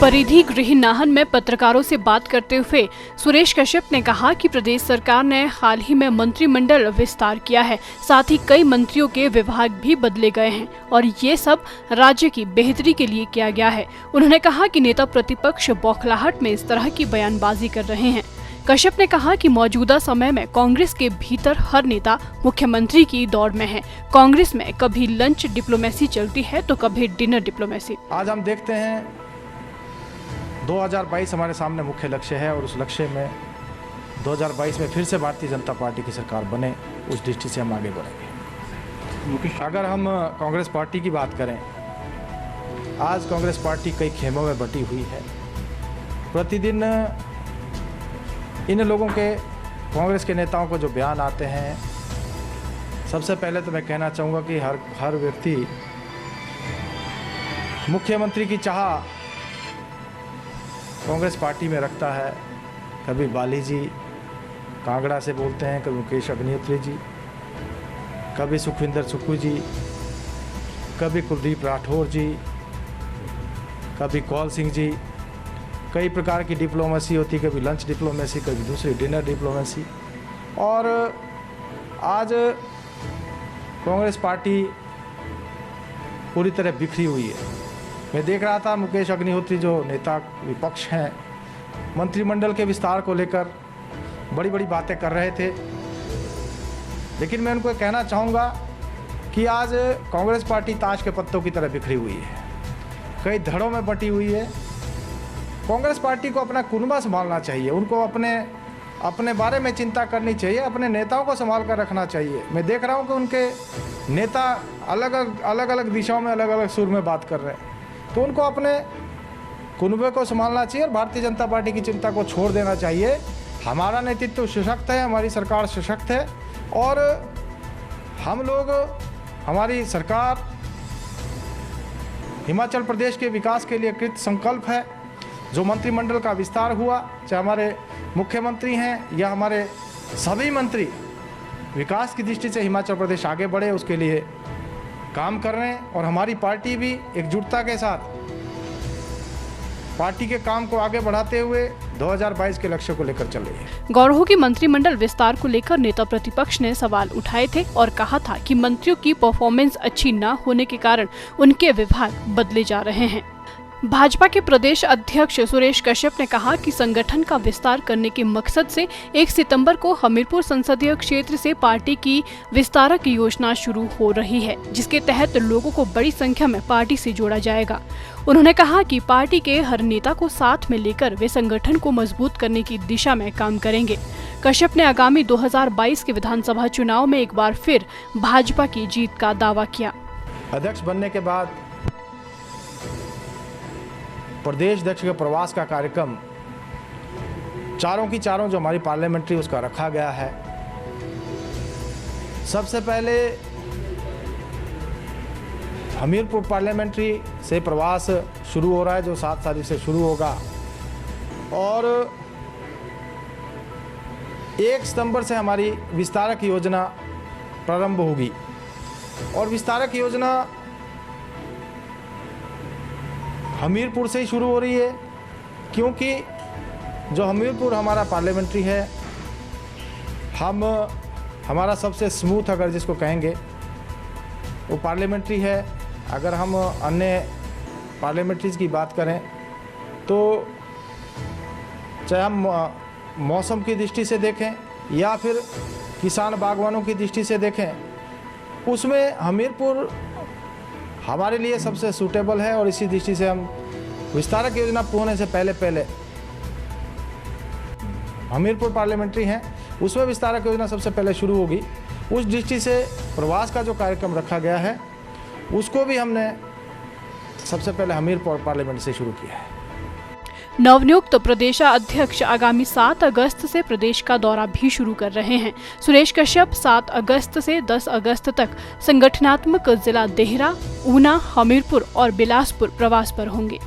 परिधि गृह नाहन में पत्रकारों से बात करते हुए सुरेश कश्यप ने कहा कि प्रदेश सरकार ने हाल ही में मंत्रिमंडल विस्तार किया है, साथ ही कई मंत्रियों के विभाग भी बदले गए हैं और ये सब राज्य की बेहतरी के लिए किया गया है। उन्होंने कहा कि नेता प्रतिपक्ष बौखलाहट में इस तरह की बयानबाजी कर रहे हैं। कश्यप ने कहा कि मौजूदा समय में कांग्रेस के भीतर हर नेता मुख्यमंत्री की दौड़ में है। कांग्रेस में कभी लंच डिप्लोमेसी चलती है तो कभी डिनर डिप्लोमेसी। आज हम देखते हैं 2022 हमारे सामने मुख्य लक्ष्य है और उस लक्ष्य में 2022 में फिर से भारतीय जनता पार्टी की सरकार बने, उस दृष्टि से हम आगे बढ़ेंगे। अगर हम कांग्रेस पार्टी की बात करें, आज कांग्रेस पार्टी कई खेमों में बटी हुई है। प्रतिदिन इन लोगों के, कांग्रेस के नेताओं को जो बयान आते हैं, सबसे पहले तो मैं कहना चाहूँगा कि हर व्यक्ति मुख्यमंत्री की चाह कांग्रेस पार्टी में रखता है। कभी बाली जी कांगड़ा से बोलते हैं, कभी मुकेश अग्निहोत्री जी, कभी सुखविंदर सुक्खू जी, कभी कुलदीप राठौर जी, कभी कौल सिंह जी। कई प्रकार की डिप्लोमेसी होती, कभी लंच डिप्लोमेसी, कभी दूसरी डिनर डिप्लोमेसी। और आज कांग्रेस पार्टी पूरी तरह बिखरी हुई है। मैं देख रहा था मुकेश अग्निहोत्री जो नेता विपक्ष हैं, मंत्रिमंडल के विस्तार को लेकर बड़ी बड़ी बातें कर रहे थे, लेकिन मैं उनको कहना चाहूँगा कि आज कांग्रेस पार्टी ताश के पत्तों की तरह बिखरी हुई है, कई धड़ों में बटी हुई है। कांग्रेस पार्टी को अपना कुनबा संभालना चाहिए, उनको अपने बारे में चिंता करनी चाहिए, अपने नेताओं को संभाल कर रखना चाहिए। मैं देख रहा हूँ कि उनके नेता अलग अलग दिशाओं में अलग अलग सुर में बात कर रहे हैं, तो उनको अपने कुनबे को संभालना चाहिए और भारतीय जनता पार्टी की चिंता को छोड़ देना चाहिए। हमारा नेतृत्व सशक्त है, हमारी सरकार सशक्त है और हम लोग, हमारी सरकार हिमाचल प्रदेश के विकास के लिए कृत संकल्प है। जो मंत्रिमंडल का विस्तार हुआ, चाहे हमारे मुख्यमंत्री हैं या हमारे सभी मंत्री, विकास की दृष्टि से हिमाचल प्रदेश आगे बढ़े, उसके लिए काम कर रहे हैं और हमारी पार्टी भी एकजुटता के साथ पार्टी के काम को आगे बढ़ाते हुए 2022 के लक्ष्य को लेकर चल रही है। गौरव की मंत्रिमंडल विस्तार को लेकर नेता प्रतिपक्ष ने सवाल उठाए थे और कहा था कि मंत्रियों की परफॉर्मेंस अच्छी न होने के कारण उनके विभाग बदले जा रहे हैं। भाजपा के प्रदेश अध्यक्ष सुरेश कश्यप ने कहा कि संगठन का विस्तार करने के मकसद से 1 सितंबर को हमीरपुर संसदीय क्षेत्र से पार्टी की विस्तारक योजना शुरू हो रही है, जिसके तहत लोगों को बड़ी संख्या में पार्टी से जोड़ा जाएगा। उन्होंने कहा कि पार्टी के हर नेता को साथ में लेकर वे संगठन को मजबूत करने की दिशा में काम करेंगे। कश्यप ने आगामी 2022 के विधानसभा चुनाव में एक बार फिर भाजपा की जीत का दावा किया। अध्यक्ष बनने के बाद प्रदेश अध्यक्ष के प्रवास का कार्यक्रम चारों की चारों जो हमारी पार्लियामेंट्री उसका रखा गया है। सबसे पहले हमीरपुर पार्लियामेंट्री से प्रवास शुरू हो रहा है, जो 7 तारीख से शुरू होगा और 1 सितंबर से हमारी विस्तारक योजना प्रारंभ होगी। और विस्तारक योजना हमीरपुर से ही शुरू हो रही है, क्योंकि जो हमीरपुर हमारा पार्लियामेंट्री है, हमारा सबसे स्मूथ अगर जिसको कहेंगे वो पार्लियामेंट्री है। अगर हम अन्य पार्लियामेंट्रीज की बात करें तो चाहे हम मौसम की दृष्टि से देखें या फिर किसान बागवानों की दृष्टि से देखें, उसमें हमीरपुर हमारे लिए सबसे सूटेबल है। और इसी दृष्टि से हम विस्तारक योजना होने से पहले हमीरपुर पार्लियामेंट्री हैं, उसमें विस्तारक योजना सबसे पहले शुरू होगी। उस दृष्टि से प्रवास का जो कार्यक्रम रखा गया है, उसको भी हमने सबसे पहले हमीरपुर पार्लियामेंट से शुरू किया है। नवनियुक्त प्रदेशाध्यक्ष आगामी 7 अगस्त से प्रदेश का दौरा भी शुरू कर रहे हैं। सुरेश कश्यप 7 अगस्त से 10 अगस्त तक संगठनात्मक जिला देहरा, ऊना, हमीरपुर और बिलासपुर प्रवास पर होंगे।